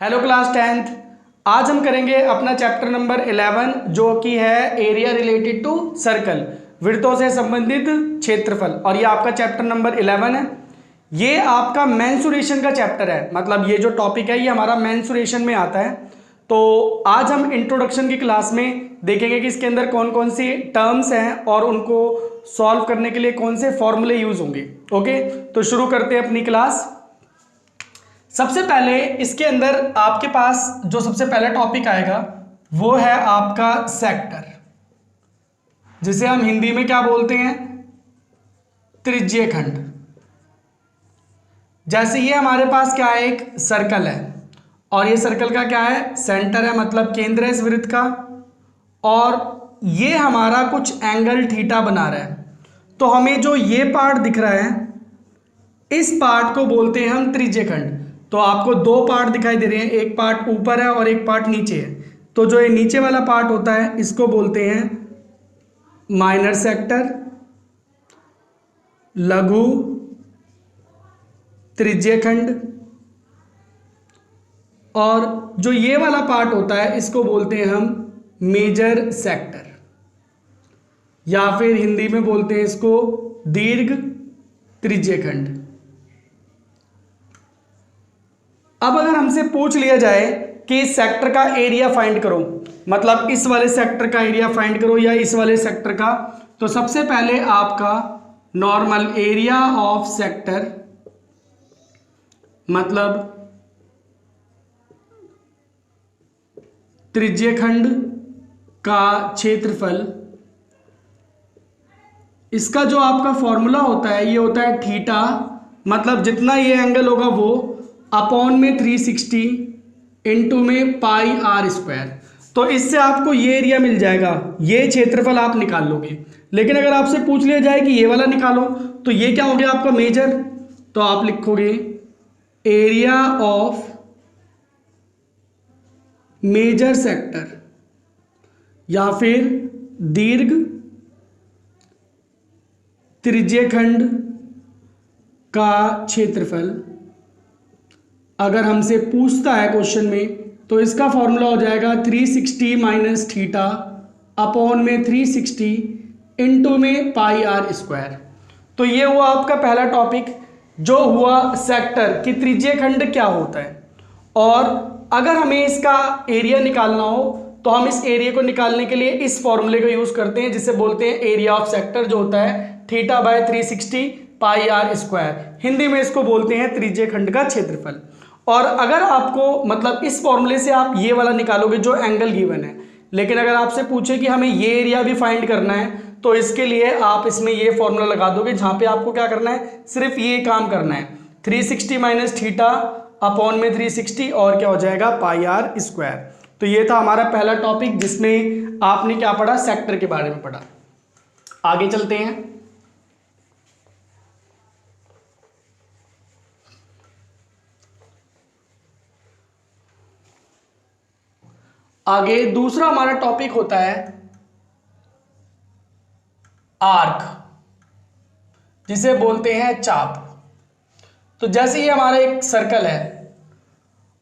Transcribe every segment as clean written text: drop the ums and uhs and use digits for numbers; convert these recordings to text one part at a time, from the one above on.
Hello class 10th। आज हम करेंगे अपना चैप्टर नंबर 11 जो कि है एरिया रिलेटेड टू सर्कल, वृत्तों से संबंधित क्षेत्रफल। और ये आपका चैप्टर नंबर 11 है। ये आपका मेंसुरेशन का चैप्टर है, मतलब ये जो टॉपिक है ये हमारा मेंसुरेशन में आता है। तो आज हम इंट्रोडक्शन की क्लास में देखेंगे कि इसके अंदर कौन कौन सी टर्म्स हैं और उनको सॉल्व करने के लिए कौन से फॉर्मूले यूज होंगे। ओके, तो शुरू करते हैं अपनी क्लास। सबसे पहले इसके अंदर आपके पास जो सबसे पहला टॉपिक आएगा वो है आपका सेक्टर, जिसे हम हिंदी में क्या बोलते हैं, त्रिज्यीय खंड। जैसे ये हमारे पास क्या है, एक सर्कल है और ये सर्कल का क्या है, सेंटर है, मतलब केंद्र है इस वृत्त का। और ये हमारा कुछ एंगल थीटा बना रहा है। तो हमें जो ये पार्ट दिख रहा है इस पार्ट को बोलते हैं हम त्रिज्यीय खंड। तो आपको दो पार्ट दिखाई दे रहे हैं, एक पार्ट ऊपर है और एक पार्ट नीचे है। तो जो ये नीचे वाला पार्ट होता है इसको बोलते हैं माइनर सेक्टर, लघु त्रिज्यीय खंड। और जो ये वाला पार्ट होता है इसको बोलते हैं हम मेजर सेक्टर, या फिर हिंदी में बोलते हैं इसको दीर्घ त्रिज्यीय खंड। अब अगर हमसे पूछ लिया जाए कि इस सेक्टर का एरिया फाइंड करो, मतलब इस वाले सेक्टर का एरिया फाइंड करो या इस वाले सेक्टर का, तो सबसे पहले आपका नॉर्मल एरिया ऑफ सेक्टर, मतलब त्रिज्यीय खंड का क्षेत्रफल, इसका जो आपका फॉर्मूला होता है ये होता है थीटा, मतलब जितना ये एंगल होगा वो अपॉन में 360 इंटू में पाई आर स्क्वायर। तो इससे आपको ये एरिया मिल जाएगा, ये क्षेत्रफल आप निकाल लोगे। लेकिन अगर आपसे पूछ लिया जाए कि ये वाला निकालो तो ये क्या हो गया आपका मेजर, तो आप लिखोगे एरिया ऑफ मेजर सेक्टर या फिर दीर्घ त्रिज्यीय खंड का क्षेत्रफल। अगर हमसे पूछता है क्वेश्चन में तो इसका फॉर्मूला हो जाएगा 360 माइनस थीटा अपॉन में 360 इंटू में पाई आर स्क्वायर। तो ये हुआ आपका पहला टॉपिक जो हुआ सेक्टर कि त्रिज्यीय खंड क्या होता है। और अगर हमें इसका एरिया निकालना हो तो हम इस एरिया को निकालने के लिए इस फॉर्मूले को यूज करते हैं, जिसे बोलते हैं एरिया ऑफ सेक्टर, जो होता है theta by 360 pi r square. Hindi में इसको बोलते हैं त्रिज्यीय खंड का क्षेत्रफल। और अगर आपको मतलब इस फॉर्मूले से आप ये वाला निकालोगे जो एंगल गिवन है, लेकिन अगर आपसे पूछे कि हमें ये एरिया भी फाइंड करना है तो इसके लिए आप इसमें ये फॉर्मूला लगा दोगे, जहां पे आपको क्या करना है, सिर्फ ये काम करना है, 360 माइनस थीटा अपॉन में 360 और क्या हो जाएगा पाई आर स्क्वायर। तो ये था हमारा पहला टॉपिक जिसमें आपने क्या पढ़ा, सेक्टर के बारे में पढ़ा। आगे चलते हैं। आगे दूसरा हमारा टॉपिक होता है आर्क, जिसे बोलते हैं चाप। तो जैसे ये हमारा एक सर्कल है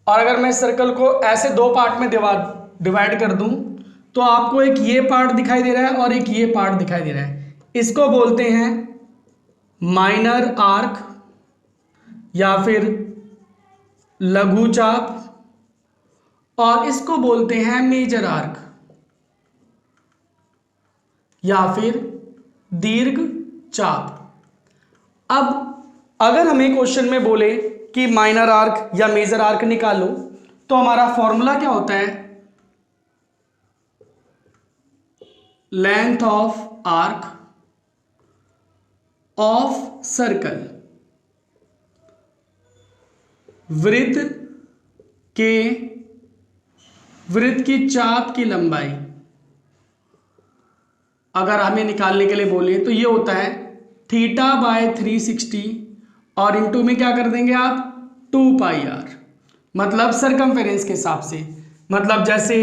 और अगर मैं इस सर्कल को ऐसे दो पार्ट में डिवाइड कर दूं तो आपको एक ये पार्ट दिखाई दे रहा है और एक ये पार्ट दिखाई दे रहा है। इसको बोलते हैं माइनर आर्क या फिर लघु चाप, और इसको बोलते हैं मेजर आर्क या फिर दीर्घ चाप। अब अगर हमें क्वेश्चन में बोले कि माइनर आर्क या मेजर आर्क निकालो तो हमारा फॉर्मूला क्या होता है, length of arc of circle, वृत्त की चाप की लंबाई। अगर हमें निकालने के लिए बोले तो ये होता है थीटा बाय 360 और इंटू में क्या कर देंगे आप 2 पाई आर, मतलब सरकमफेरेंस के हिसाब से। मतलब जैसे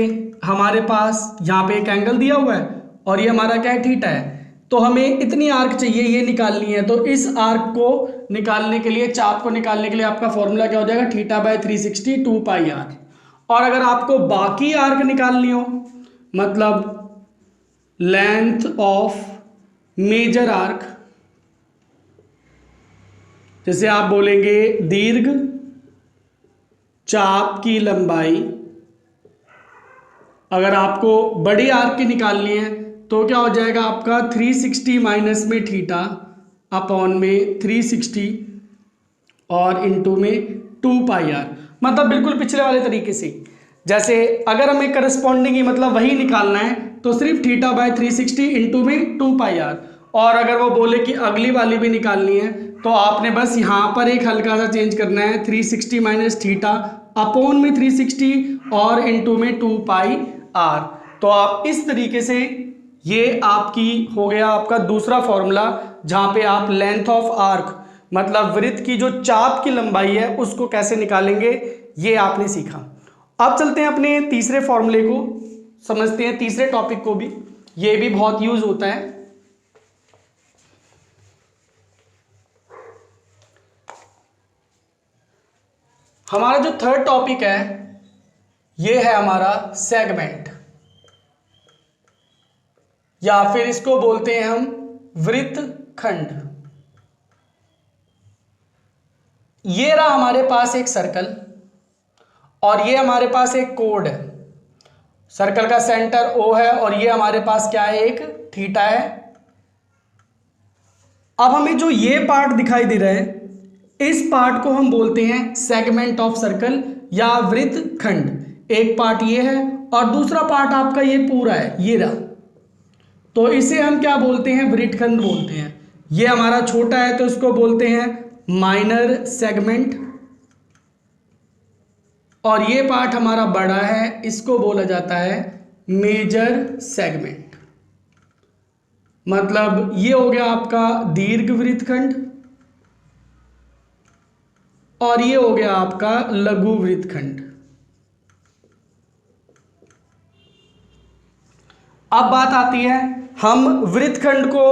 हमारे पास यहाँ पे एक एंगल दिया हुआ है और ये हमारा क्या है, थीटा है, तो हमें इतनी आर्क चाहिए, ये निकालनी है। तो इस आर्क को निकालने के लिए, चाप को निकालने के लिए आपका फॉर्मूला क्या हो जाएगा, थीटा बाय 360 2 पाई आर। और अगर आपको बाकी आर्क निकालनी हो, मतलब लेंथ ऑफ मेजर आर्क, जैसे आप बोलेंगे दीर्घ चाप की लंबाई, अगर आपको बड़ी आर्क की निकालनी है तो क्या हो जाएगा आपका 360 माइनस में थीटा अपॉन में 360 और इनटू में 2 पाई आर, मतलब बिल्कुल पिछले वाले तरीके से। जैसे अगर हमें करस्पॉन्डिंग ही मतलब वही निकालना है तो सिर्फ थीटा बाय 360 इंटू में 2 पाई आर, और अगर वो बोले कि अगली वाली भी निकालनी है तो आपने बस यहाँ पर एक हल्का सा चेंज करना है, 360 माइनस थीटा अपॉन में 360 और इनटू में 2 पाई आर। तो आप इस तरीके से, ये आपकी हो गया आपका दूसरा फॉर्मूला, जहां पे आप लेंथ ऑफ आर्क मतलब वृत्त की जो चाप की लंबाई है उसको कैसे निकालेंगे ये आपने सीखा। अब चलते हैं अपने तीसरे फॉर्मूले को समझते हैं, तीसरे टॉपिक को भी, ये भी बहुत यूज होता है। हमारा जो थर्ड टॉपिक है ये है हमारा सेगमेंट, या फिर इसको बोलते हैं हम वृत्तखंड। ये रहा हमारे पास एक सर्कल और ये हमारे पास एक कोड है, सर्कल का सेंटर O है और ये हमारे पास क्या है, एक थीटा है। अब हमें जो ये पार्ट दिखाई दे रहा है इस पार्ट को हम बोलते हैं सेगमेंट ऑफ सर्कल या वृत्तखंड। एक पार्ट ये है और दूसरा पार्ट आपका ये पूरा है, ये रहा, तो इसे हम क्या बोलते हैं, वृत्तखंड बोलते हैं। ये हमारा छोटा है तो इसको बोलते हैं माइनर सेगमेंट, और ये पार्ट हमारा बड़ा है इसको बोला जाता है मेजर सेगमेंट। मतलब ये हो गया आपका दीर्घ वृत्तखंड और ये हो गया आपका लघु वृत्तखंड। अब बात आती है हम वृत्तखंड को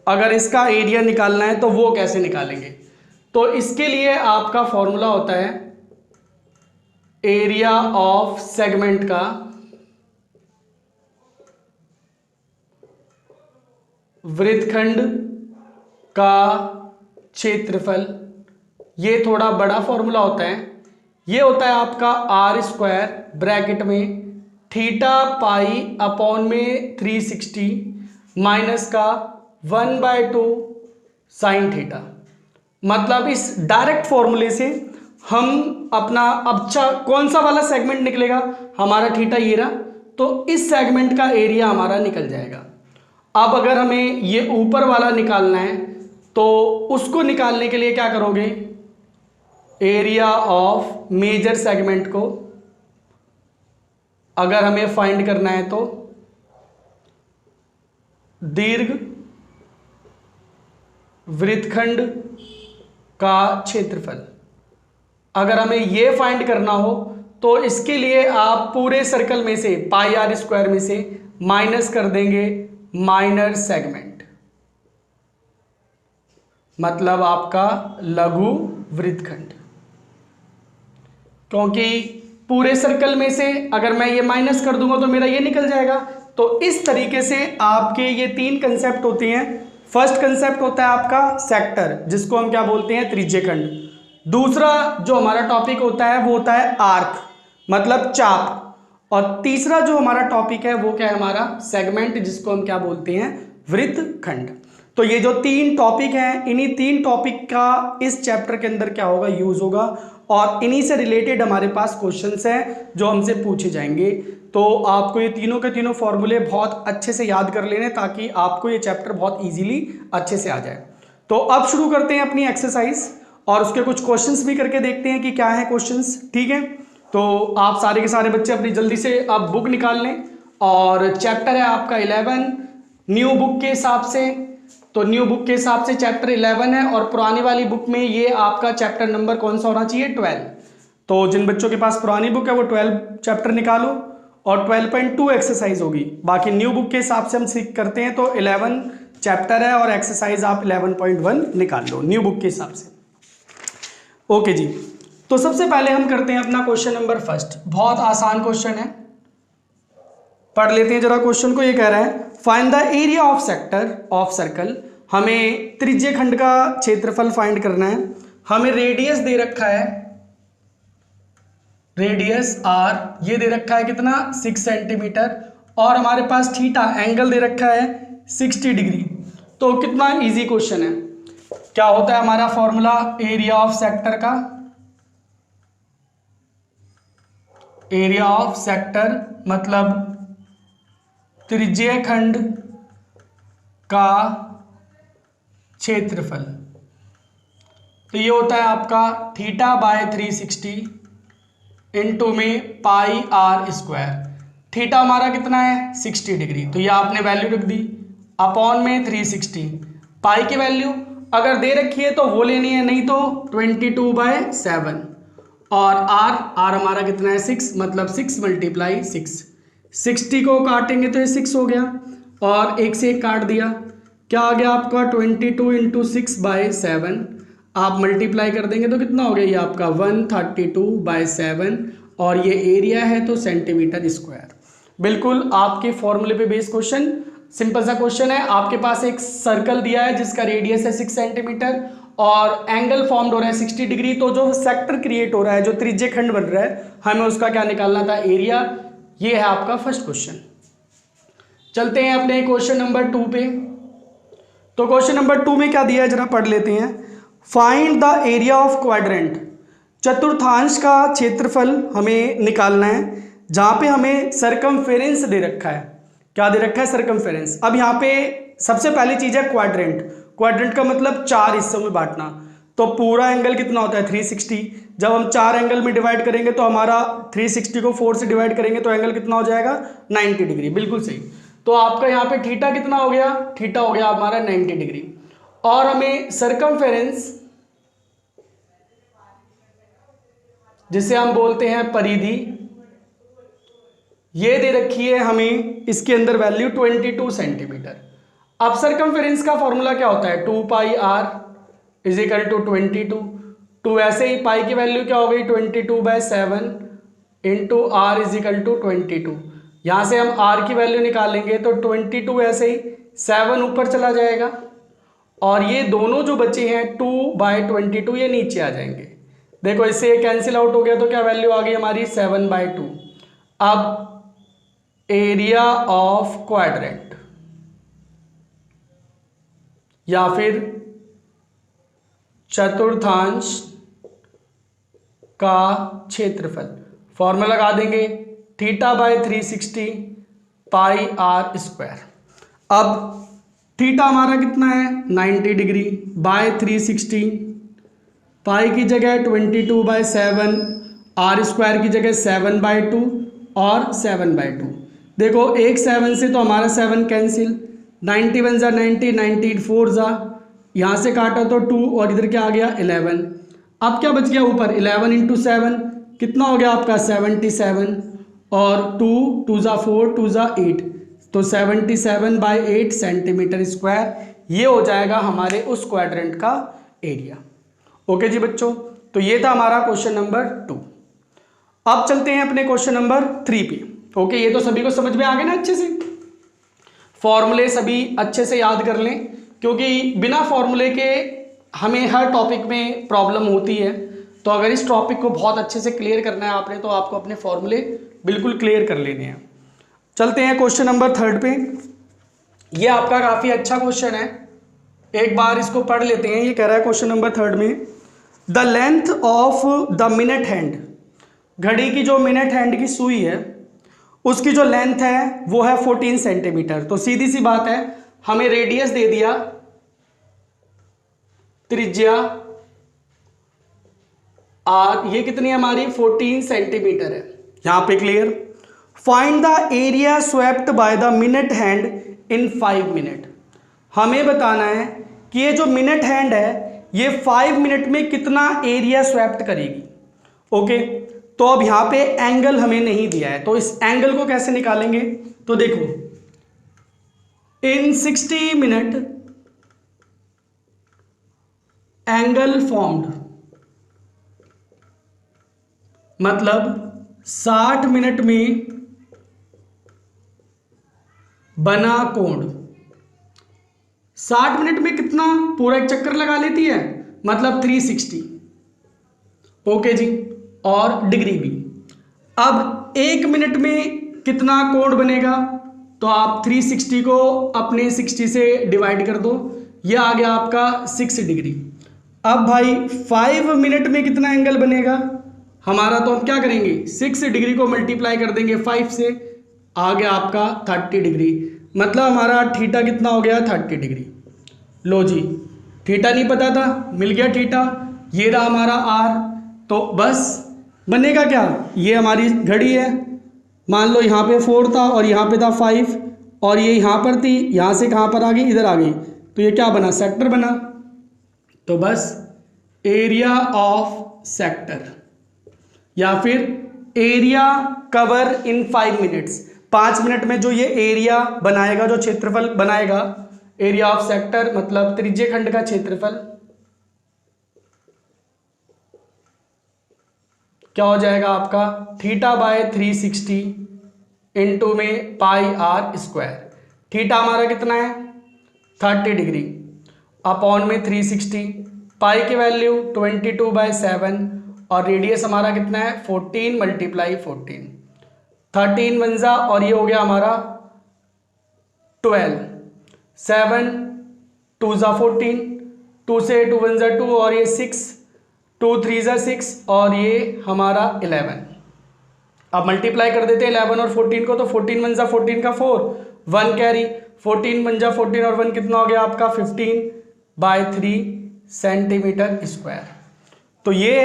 अगर इसका एरिया निकालना है तो वो कैसे निकालेंगे। तो इसके लिए आपका फॉर्मूला होता है एरिया ऑफ सेगमेंट का वृत्तखंड का क्षेत्रफल। ये थोड़ा बड़ा फॉर्मूला होता है, ये होता है आपका आर स्क्वायर ब्रैकेट में थीटा पाई अपॉन में 360 माइनस का 1/2 साइन थीटा। मतलब इस डायरेक्ट फॉर्मूले से हम अपना अच्छा कौन सा वाला सेगमेंट निकलेगा, हमारा थीटा ये रहा, तो इस सेगमेंट का एरिया हमारा निकल जाएगा। अब अगर हमें ये ऊपर वाला निकालना है तो उसको निकालने के लिए क्या करोगे, एरिया ऑफ मेजर सेगमेंट को अगर हमें फाइंड करना है तो दीर्घ वृत्तखंड का क्षेत्रफल। अगर हमें ये फाइंड करना हो तो इसके लिए आप पूरे सर्कल में से पाई आर स्क्वायर में से माइनस कर देंगे माइनर सेगमेंट, मतलब आपका लघु वृत्तखंड। क्योंकि पूरे सर्कल में से अगर मैं ये माइनस कर दूंगा तो मेरा ये निकल जाएगा। तो इस तरीके से आपके ये तीन कंसेप्ट होते हैं। फर्स्ट कंसेप्ट होता है आपका सेक्टर, जिसको हम क्या बोलते हैं, त्रिज्यखंड। दूसरा जो हमारा टॉपिक होता है वो होता है आर्क, मतलब चाप। और तीसरा जो हमारा टॉपिक है वो क्या है, हमारा सेगमेंट, जिसको हम क्या बोलते हैं, वृत्तखंड। तो ये जो तीन टॉपिक हैं, इन्हीं तीन टॉपिक का इस चैप्टर के अंदर क्या होगा, यूज होगा, और इन्हीं से रिलेटेड हमारे पास क्वेश्चंस हैं जो हमसे पूछे जाएंगे। तो आपको ये तीनों के तीनों फॉर्मूले बहुत अच्छे से याद कर लेने, ताकि आपको ये चैप्टर बहुत इजीली अच्छे से आ जाए। तो अब शुरू करते हैं अपनी एक्सरसाइज और उसके कुछ क्वेश्चंस भी करके देखते हैं कि क्या है क्वेश्चंस। ठीक है, तो आप सारे के सारे बच्चे अपनी जल्दी से आप बुक निकाल लें, और चैप्टर है आपका 11 न्यू बुक के हिसाब से। तो न्यू बुक के हिसाब से चैप्टर 11 है, और पुरानी वाली बुक में ये आपका चैप्टर नंबर कौन सा होना चाहिए, 12। तो जिन बच्चों के पास पुरानी बुक है वो 12 चैप्टर निकालो, और 12.2 एक्सरसाइज होगी। बाकी न्यू बुक के हिसाब से हम सीख करते हैं, तो 11 चैप्टर है और एक्सरसाइज आप 11.1 निकाल लो न्यू बुक के हिसाब से। ओके जी, तो सबसे पहले हम करते हैं अपना क्वेश्चन नंबर फर्स्ट। बहुत आसान क्वेश्चन है, पढ़ लेते हैं जरा क्वेश्चन को। ये कह रहा है find the area of sector of circle. हमें त्रिज्य खंड का क्षेत्रफल फाइंड करना है। हमें रेडियस दे रखा है, रेडियस आर ये दे रखा है कितना 6 सेंटीमीटर, और हमारे पास थीटा एंगल दे रखा है 60 डिग्री। तो कितना इजी क्वेश्चन है। क्या होता है हमारा फॉर्मूला एरिया ऑफ सेक्टर का? एरिया ऑफ सेक्टर मतलब त्रिज्यीय खंड का क्षेत्रफल। तो ये होता है आपका थीटा बाय 360 इंटू में पाई आर स्क्वायर। थीटा हमारा कितना है 60 डिग्री, तो ये आपने वैल्यू रख दी अपॉन में 360। पाई की वैल्यू अगर दे रखी है तो वो लेनी है, नहीं तो 22/7। और आर हमारा कितना है 6, मतलब 6 × 6। 60 को काटेंगे तो ये 6 हो गया, और एक से एक काट दिया। क्या आ गया आपका 22 × 6/7। आप मल्टीप्लाई कर देंगे तो कितना हो गया ये आपका 132/7, और ये एरिया है तो सेंटीमीटर स्क्वायर। बिल्कुल आपके फॉर्मूले पे बेस्ड क्वेश्चन, सिंपल सा क्वेश्चन है। आपके पास एक सर्कल दिया है जिसका रेडियस है 6 सेंटीमीटर और एंगल फॉर्म्ड हो रहा है 60 डिग्री। तो जो सेक्टर क्रिएट हो रहा है, जो त्रिज्य खंड बन रहा है, हमें उसका क्या निकालना था, एरिया। ये है आपका फर्स्ट क्वेश्चन। चलते हैं अपने क्वेश्चन नंबर 2 पे। तो क्वेश्चन नंबर 2 में क्या दिया है जरा पढ़ लेते हैं। Find the area of quadrant. चतुर्थांश का क्षेत्रफल हमें निकालना है, जहां पे हमें सरकमफेरेंस दे रखा है। क्या दे रखा है, सरकमफेरेंस। अब यहाँ पे सबसे पहली चीज है क्वाड्रेंट। क्वाड्रेंट का मतलब 4 हिस्सों में बांटना। तो पूरा एंगल कितना होता है 360। जब हम 4 एंगल में डिवाइड करेंगे तो हमारा 360 को 4 से डिवाइड करेंगे तो एंगल कितना हो जाएगा 90 डिग्री। बिल्कुल सही। तो आपका यहाँ पे थीटा कितना हो गया, थीटा हो गया हमारा 90 डिग्री। और हमें सरकमफेरेंस, जिसे हम बोलते हैं परिधि, ये दे रखी है हमें, इसके अंदर वैल्यू 22 सेंटीमीटर। अब सरकमफेरेंस का फॉर्मूला क्या होता है 2πr = 22। तो ऐसे ही पाई की वैल्यू क्या हो गई 22/7 इंटू आर = 22। यहां से हम r की वैल्यू निकालेंगे तो 22 ऐसे ही 7 ऊपर चला जाएगा, और ये दोनों जो बचे हैं 2/22 ये नीचे आ जाएंगे। देखो इससे ये कैंसिल आउट हो गया, तो क्या वैल्यू आ गई हमारी 7/2। अब एरिया ऑफ क्वाड्रेंट या फिर चतुर्थांश का क्षेत्रफल, फॉर्मूला लगा देंगे θ/360 पाई आर स्क्वायर। अब थीटा हमारा कितना है 90 डिग्री बाय 360, पाई की जगह 22/7, आर स्क्वायर की जगह 7/2 और 7/2। देखो एक 7 से तो हमारा 7 कैंसिल, 90 1 × 90, 90 4 ज़ा, यहाँ से काटा तो 2 और इधर क्या आ गया 11। अब क्या बच गया ऊपर 11 × 7 कितना हो गया आपका 77, और 2 2 ज़ा 4 2 ज़ा 8, तो 77/8 सेंटीमीटर स्क्वायर। ये हो जाएगा हमारे उस क्वाड्रेंट का एरिया। ओके जी बच्चों, तो ये था हमारा क्वेश्चन नंबर 2। अब चलते हैं अपने क्वेश्चन नंबर 3 पे। ओके, ये तो सभी को समझ में आ गया ना अच्छे से। फॉर्मूले सभी अच्छे से याद कर लें, क्योंकि बिना फॉर्मूले के हमें हर टॉपिक में प्रॉब्लम होती है। तो अगर इस टॉपिक को बहुत अच्छे से क्लियर करना है आपने, तो आपको अपने फॉर्मूले बिल्कुल क्लियर कर लेने हैं। चलते हैं क्वेश्चन नंबर 3 पे। ये आपका काफ़ी अच्छा क्वेश्चन है, एक बार इसको पढ़ लेते हैं। ये कह रहा है क्वेश्चन नंबर 3 में, the length of the minute hand. घड़ी की जो मिनट हैंड की सुई है उसकी जो लेंथ है वो है 14 सेंटीमीटर। तो सीधी सी बात है, हमें रेडियस दे दिया, त्रिज्या आर, ये कितनी है हमारी 14 सेंटीमीटर है। यहां पे clear. Find the area swept by the minute hand in 5 minute. हमें बताना है कि ये जो मिनट हैंड है ये 5 मिनट में कितना एरिया स्वेप्ट करेगी। ओके, तो अब यहां पे एंगल हमें नहीं दिया है, तो इस एंगल को कैसे निकालेंगे। तो देखो, इन 60 मिनट एंगल फॉर्म्ड, मतलब 60 मिनट में बना कोण। 60 मिनट में कितना, पूरा एक चक्कर लगा लेती है, मतलब 360। ओके जी, और डिग्री भी। अब 1 मिनट में कितना कोण बनेगा, तो आप 360 को अपने 60 से डिवाइड कर दो, यह आ गया आपका 6 डिग्री। अब भाई 5 मिनट में कितना एंगल बनेगा हमारा, तो हम क्या करेंगे 6 डिग्री को मल्टीप्लाई कर देंगे 5 से, आ गया आपका 30 डिग्री। मतलब हमारा थीटा कितना हो गया 30 डिग्री। लो जी, थीटा नहीं पता था, मिल गया थीटा, ये रहा हमारा आर। तो बस बनेगा क्या, ये हमारी घड़ी है, मान लो यहाँ पे 4 था और यहाँ पे था 5, और ये यहाँ पर थी, यहाँ से कहाँ पर आ गई, इधर आ गई, तो ये क्या बना, सेक्टर बना। तो बस एरिया ऑफ सेक्टर, या फिर area cover in 5 minutes, 5 minute में जो ये एरिया बनाएगा, जो क्षेत्रफल बनाएगा, एरिया ऑफ सेक्टर मतलब त्रिज्य खंड का क्षेत्रफल, क्या हो जाएगा आपका थीटा बाय 360 इंटू में पाई आर स्क्वायर। थीटा हमारा कितना है 30 डिग्री, अपॉन में 360, पाई की वैल्यू 22/7, और रेडियस हमारा कितना है 14 × 14, 13 1 और ये हो गया हमारा 12, 7 2 14, 2 से 2 1 2 और ये 6, 2 3 6 और ये हमारा 11। अब मल्टीप्लाई कर देते हैं 11 और 14 को, तो 14 1 14 का 4, 1 कैरी, 14 1 14 और 1 कितना हो गया आपका 15/3 सेंटीमीटर स्क्वायर। तो ये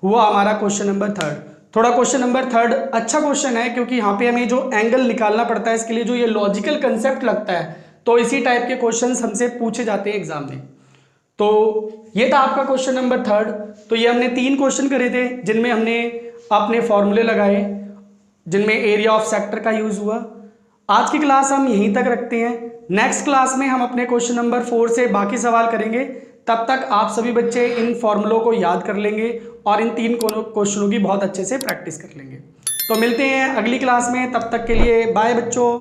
हुआ हमारा क्वेश्चन नंबर 3। थोड़ा क्वेश्चन नंबर 3 अच्छा क्वेश्चन है, क्योंकि यहाँ पे हमें जो एंगल निकालना पड़ता है, इसके लिए जो ये लॉजिकल कंसेप्ट लगता है, तो इसी टाइप के क्वेश्चंस हमसे पूछे जाते हैं एग्जाम में। तो ये था आपका क्वेश्चन नंबर 3। तो ये हमने 3 क्वेश्चन करे थे, जिनमें हमने अपने फॉर्मूले लगाए, जिनमें एरिया ऑफ सेक्टर का यूज हुआ। आज की क्लास हम यहीं तक रखते हैं, नेक्स्ट क्लास में हम अपने क्वेश्चन नंबर 4 से बाकी सवाल करेंगे। तब तक आप सभी बच्चे इन फॉर्मूलों को याद कर लेंगे और इन 3 क्वेश्चनों की बहुत अच्छे से प्रैक्टिस कर लेंगे। तो मिलते हैं अगली क्लास में, तब तक के लिए बाय बच्चों।